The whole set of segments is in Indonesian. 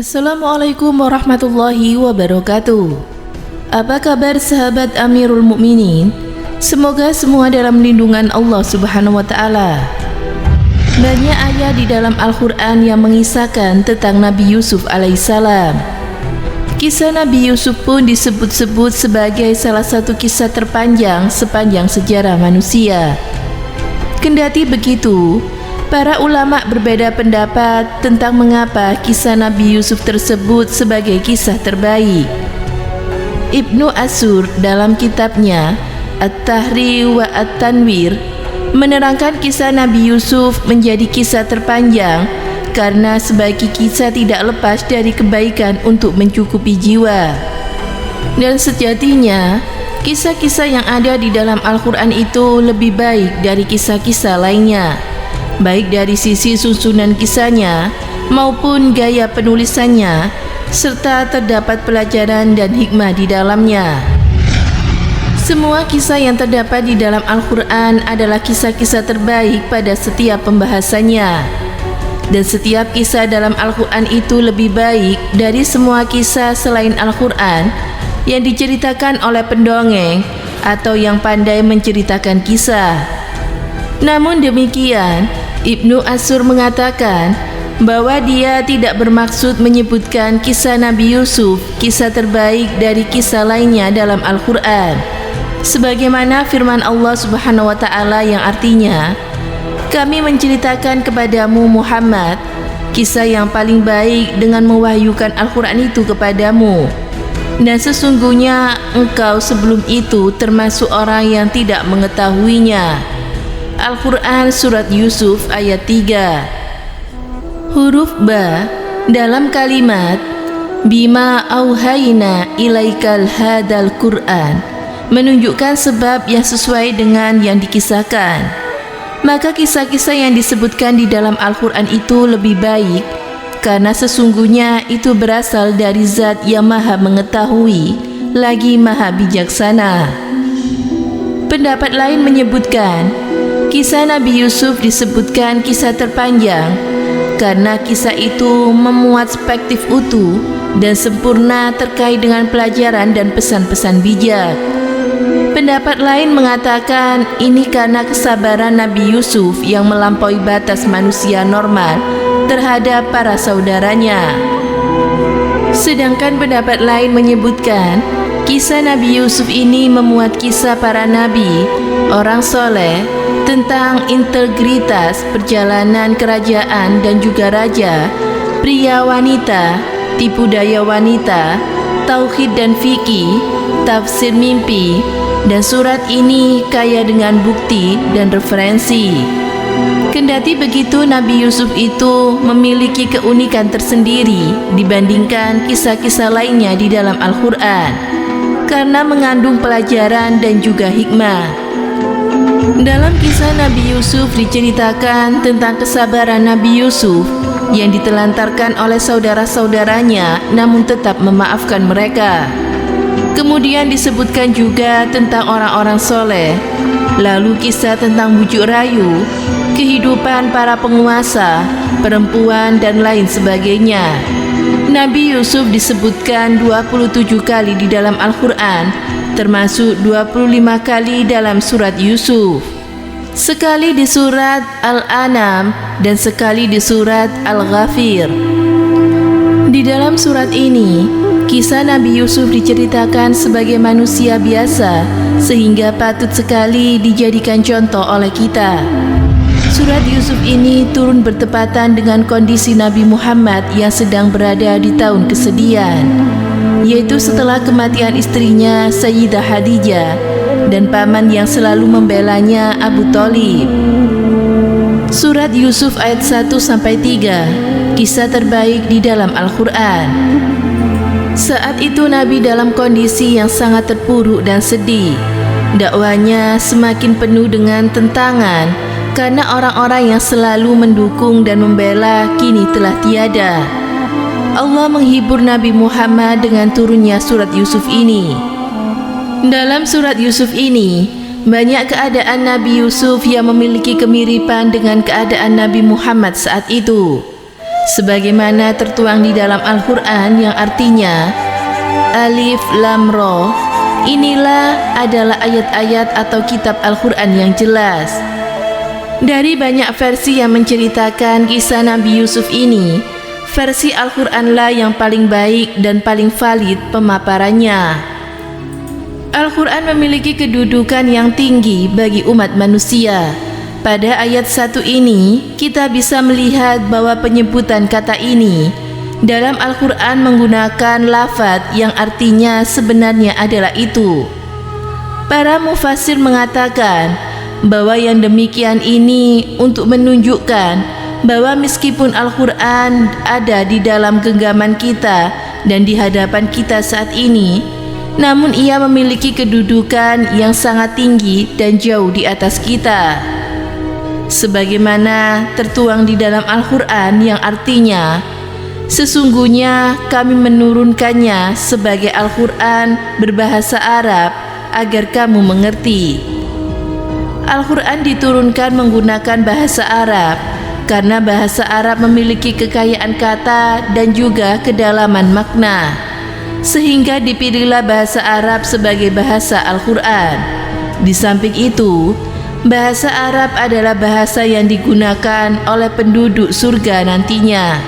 Assalamualaikum warahmatullahi wabarakatuh. Apa kabar sahabat Amirul Mukminin? Semoga semua dalam lindungan Allah Subhanahu wa taala. Banyak ayat di dalam Al-Qur'an yang mengisahkan tentang Nabi Yusuf alaihissalam. Kisah Nabi Yusuf pun disebut-sebut sebagai salah satu kisah terpanjang sepanjang sejarah manusia. Kendati begitu, para ulama berbeda pendapat tentang mengapa kisah Nabi Yusuf tersebut sebagai kisah terbaik. Ibnu Ashur dalam kitabnya At-Tahrir wa At-Tanwir menerangkan kisah Nabi Yusuf menjadi kisah terpanjang karena sebagai kisah tidak lepas dari kebaikan untuk mencukupi jiwa. Dan sejatinya, kisah-kisah yang ada di dalam Al-Quran itu lebih baik dari kisah-kisah lainnya, baik dari sisi susunan kisahnya maupun gaya penulisannya, serta terdapat pelajaran dan hikmah di dalamnya. Semua kisah yang terdapat di dalam Al-Quran adalah kisah-kisah terbaik pada setiap pembahasannya. Dan setiap kisah dalam Al-Quran itu lebih baik dari semua kisah selain Al-Quran yang diceritakan oleh pendongeng atau yang pandai menceritakan kisah. Namun demikian, Ibnu Ashur mengatakan bahwa dia tidak bermaksud menyebutkan kisah Nabi Yusuf kisah terbaik dari kisah lainnya dalam Al-Quran, sebagaimana firman Allah Subhanahu wa taala yang artinya, "Kami menceritakan kepadamu Muhammad kisah yang paling baik dengan mewahyukan Al-Quran itu kepadamu, dan sesungguhnya engkau sebelum itu termasuk orang yang tidak mengetahuinya." Al-Quran Surat Yusuf ayat 3. Huruf Ba dalam kalimat Bima auhayna ilaikal hadal Quran menunjukkan sebab yang sesuai dengan yang dikisahkan. Maka kisah-kisah yang disebutkan di dalam Al-Quran itu lebih baik karena sesungguhnya itu berasal dari Zat yang Maha Mengetahui lagi Maha Bijaksana. Pendapat lain menyebutkan kisah Nabi Yusuf disebutkan kisah terpanjang karena kisah itu memuat perspektif utuh dan sempurna terkait dengan pelajaran dan pesan-pesan bijak. Pendapat lain mengatakan ini karena kesabaran Nabi Yusuf yang melampaui batas manusia normal terhadap para saudaranya. Sedangkan pendapat lain menyebutkan kisah Nabi Yusuf ini memuat kisah para nabi, orang soleh, tentang integritas perjalanan kerajaan dan juga raja, pria wanita, tipu daya wanita, tauhid dan fikih, tafsir mimpi, dan surat ini kaya dengan bukti dan referensi. Kendati begitu, Nabi Yusuf itu memiliki keunikan tersendiri dibandingkan kisah-kisah lainnya di dalam Al-Quran karena mengandung pelajaran dan juga hikmah. Dalam kisah Nabi Yusuf diceritakan tentang kesabaran Nabi Yusuf yang ditelantarkan oleh saudara-saudaranya namun tetap memaafkan mereka. Kemudian disebutkan juga tentang orang-orang soleh, lalu kisah tentang bujuk rayu, kehidupan para penguasa, perempuan dan lain sebagainya. Nabi Yusuf disebutkan 27 kali di dalam Al-Quran, termasuk 25 kali dalam surat Yusuf, sekali di surat Al-An'am dan sekali di surat Al-Ghafir. Di dalam surat ini, kisah Nabi Yusuf diceritakan sebagai manusia biasa sehingga patut sekali dijadikan contoh oleh kita. Surat Yusuf ini turun bertepatan dengan kondisi Nabi Muhammad yang sedang berada di tahun kesedihan, yaitu setelah kematian istrinya Sayyidah Khadijah dan paman yang selalu membelanya Abu Thalib. Surat Yusuf ayat 1-3, kisah terbaik di dalam Al-Quran. Saat itu Nabi dalam kondisi yang sangat terpuruk dan sedih. Dakwanya semakin penuh dengan tentangan karena orang-orang yang selalu mendukung dan membela kini telah tiada. Allah menghibur Nabi Muhammad dengan turunnya surat Yusuf ini. Dalam surat Yusuf ini, banyak keadaan Nabi Yusuf yang memiliki kemiripan dengan keadaan Nabi Muhammad saat itu. sebagaimana tertuang di dalam Al-Quran yang artinya Alif Lam Ra. Inilah adalah ayat-ayat atau kitab Al-Quran yang jelas. Dari banyak versi yang menceritakan kisah Nabi Yusuf ini, versi Al-Quranlah yang paling baik dan paling valid pemaparannya. Al-Quran memiliki kedudukan yang tinggi bagi umat manusia. Pada ayat 1 ini, kita bisa melihat bahwa penyebutan kata ini dalam Al-Quran menggunakan lafaz yang artinya sebenarnya adalah itu. Para mufassir mengatakan bahwa yang demikian ini untuk menunjukkan bahwa meskipun Al-Quran ada di dalam genggaman kita dan di hadapan kita saat ini, namun ia memiliki kedudukan yang sangat tinggi dan jauh di atas kita. Sebagaimana tertuang di dalam Al-Quran yang artinya, sesungguhnya kami menurunkannya sebagai Al-Quran berbahasa Arab agar kamu mengerti. Al-Quran diturunkan menggunakan bahasa Arab karena bahasa Arab memiliki kekayaan kata dan juga kedalaman makna, sehingga dipilihlah bahasa Arab sebagai bahasa Al-Quran. Di samping itu, bahasa Arab adalah bahasa yang digunakan oleh penduduk surga nantinya.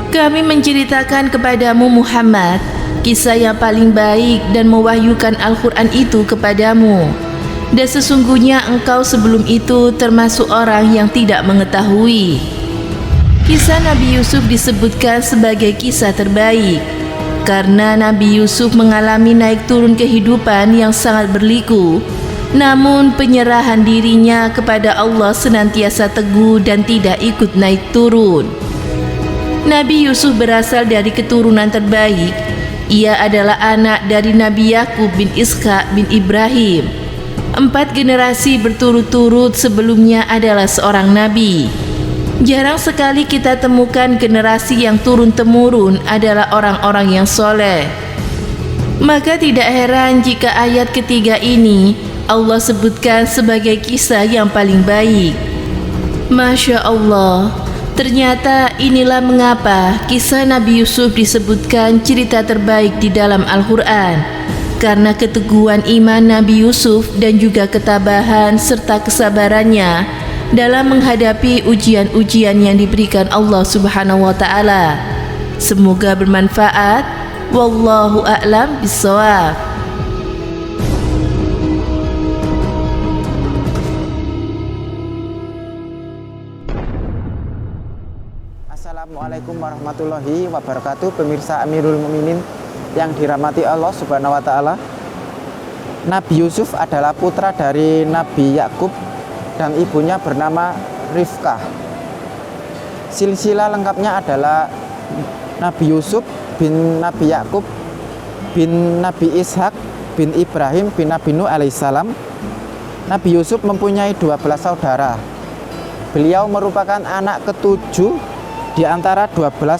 Kami menceritakan kepadamu Muhammad kisah yang paling baik dan mewahyukan Al-Quran itu kepadamu. Dan sesungguhnya engkau sebelum itu termasuk orang yang tidak mengetahui. Kisah Nabi Yusuf disebutkan sebagai kisah terbaik karena Nabi Yusuf mengalami naik turun kehidupan yang sangat berliku. Namun penyerahan dirinya kepada Allah senantiasa teguh dan tidak ikut naik turun. Nabi Yusuf berasal dari keturunan terbaik. Ia adalah anak dari Nabi Yakub bin Ishak bin Ibrahim. 4 generasi berturut-turut sebelumnya adalah seorang nabi. Jarang sekali kita temukan generasi yang turun-temurun adalah orang-orang yang soleh. Maka tidak heran jika ayat ketiga ini Allah sebutkan sebagai kisah yang paling baik. Masya Allah, ternyata inilah mengapa kisah Nabi Yusuf disebutkan cerita terbaik di dalam Al-Quran. Karena keteguhan iman Nabi Yusuf dan juga ketabahan serta kesabarannya dalam menghadapi ujian-ujian yang diberikan Allah Subhanahu wa taala. Semoga bermanfaat. Wallahu a'lam bishawab. Assalamualaikum warahmatullahi wabarakatuh. Pemirsa Amirul Mukminin yang dirahmati Allah Subhanahu wa taala. Nabi Yusuf adalah putra dari Nabi Yakub dan ibunya bernama Rifkah. Silsilah lengkapnya adalah Nabi Yusuf bin Nabi Yakub bin Nabi Ishak bin Ibrahim bin Nabi Nuh alaihissalam. Nabi Yusuf mempunyai 12 saudara. Beliau merupakan anak ketujuh di antara 12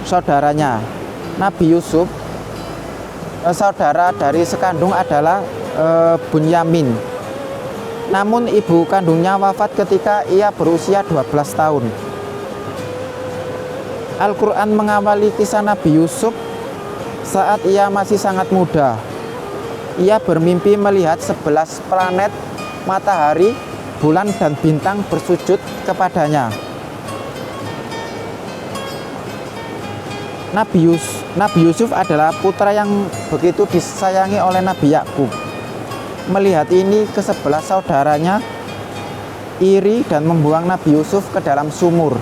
saudaranya. Nabi Yusuf, saudara dari sekandung adalah Bunyamin. Namun ibu kandungnya wafat ketika ia berusia 12 tahun. Al-Quran mengawali kisah Nabi Yusuf saat ia masih sangat muda. Ia bermimpi melihat 11 planet, matahari, bulan dan bintang bersujud kepadanya. Nabi Yusuf adalah putra yang begitu disayangi oleh Nabi Yakub. Melihat ini, ke-11 saudaranya iri dan membuang Nabi Yusuf ke dalam sumur.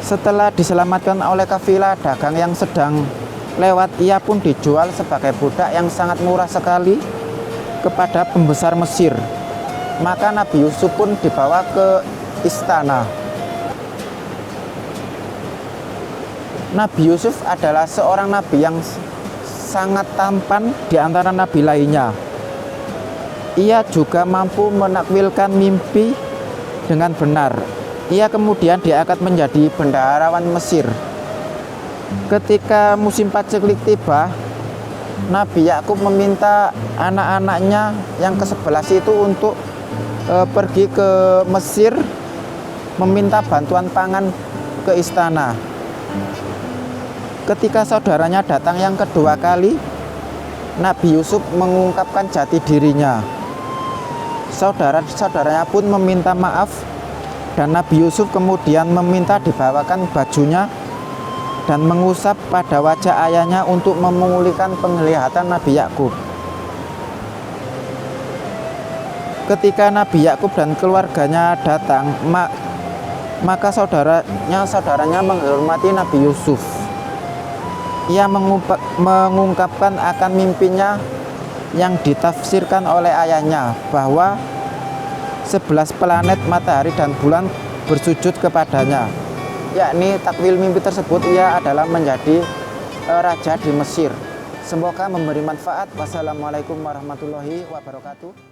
Setelah diselamatkan oleh kafilah dagang yang sedang lewat, ia pun dijual sebagai budak yang sangat murah sekali kepada pembesar Mesir. Maka Nabi Yusuf pun dibawa ke istana. Nabi Yusuf adalah seorang nabi yang sangat tampan di antara nabi lainnya. Ia juga mampu menakwilkan mimpi dengan benar. Ia kemudian diangkat menjadi bendaharawan Mesir. Ketika musim paceklik tiba, Nabi Yakub meminta anak-anaknya yang ke-11 itu untuk pergi ke Mesir meminta bantuan pangan ke istana. Ketika saudaranya datang yang kedua kali, Nabi Yusuf mengungkapkan jati dirinya. Saudara-saudaranya pun meminta maaf, dan Nabi Yusuf kemudian meminta dibawakan bajunya dan mengusap pada wajah ayahnya untuk memulihkan penglihatan Nabi Yakub. Ketika Nabi Yakub dan keluarganya datang, maka saudaranya menghormati Nabi Yusuf. Ia mengungkapkan akan mimpinya yang ditafsirkan oleh ayahnya bahwa 11 planet, matahari dan bulan bersujud kepadanya. Yakni takwil mimpi tersebut ia adalah menjadi raja di Mesir. Semoga memberi manfaat. Wassalamualaikum warahmatullahi wabarakatuh.